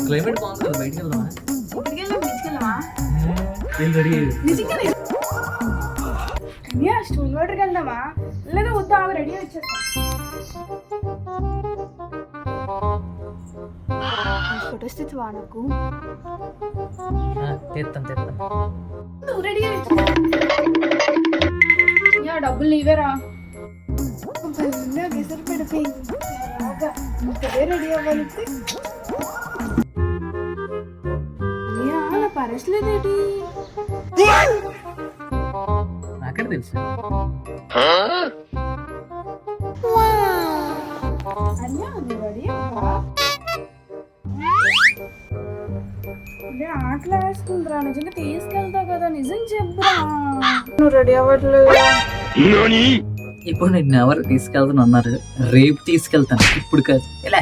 Climate బాగుంది కదా, బయటికి వెళ్దామా? స్టోన్ వాటర్కి వెళ్దామా లేదా వద్దా? రెడీ వచ్చేస్తా. ఫొటోస్ తెచ్చువా నాకు? నువ్వు రెడీ డబ్బులు నీవేరా. గెసరు పెడిపోయి రెడీ అవ్వాలంటే నా పరసలేదేటి? నాకే తెలుసు. ఆటలు వేసుకుంటారా? నిజంగా తీసుకెళ్తావు కదా, నిజం చెప్పురా. నువ్వు రెడీ అవ్వట్లేదు. ఇప్పుడు నేను ఎవరు తీసుకెళ్తాను అన్నారు? రేపు తీసుకెళ్తాను, ఇప్పుడు కాదు. ఎలా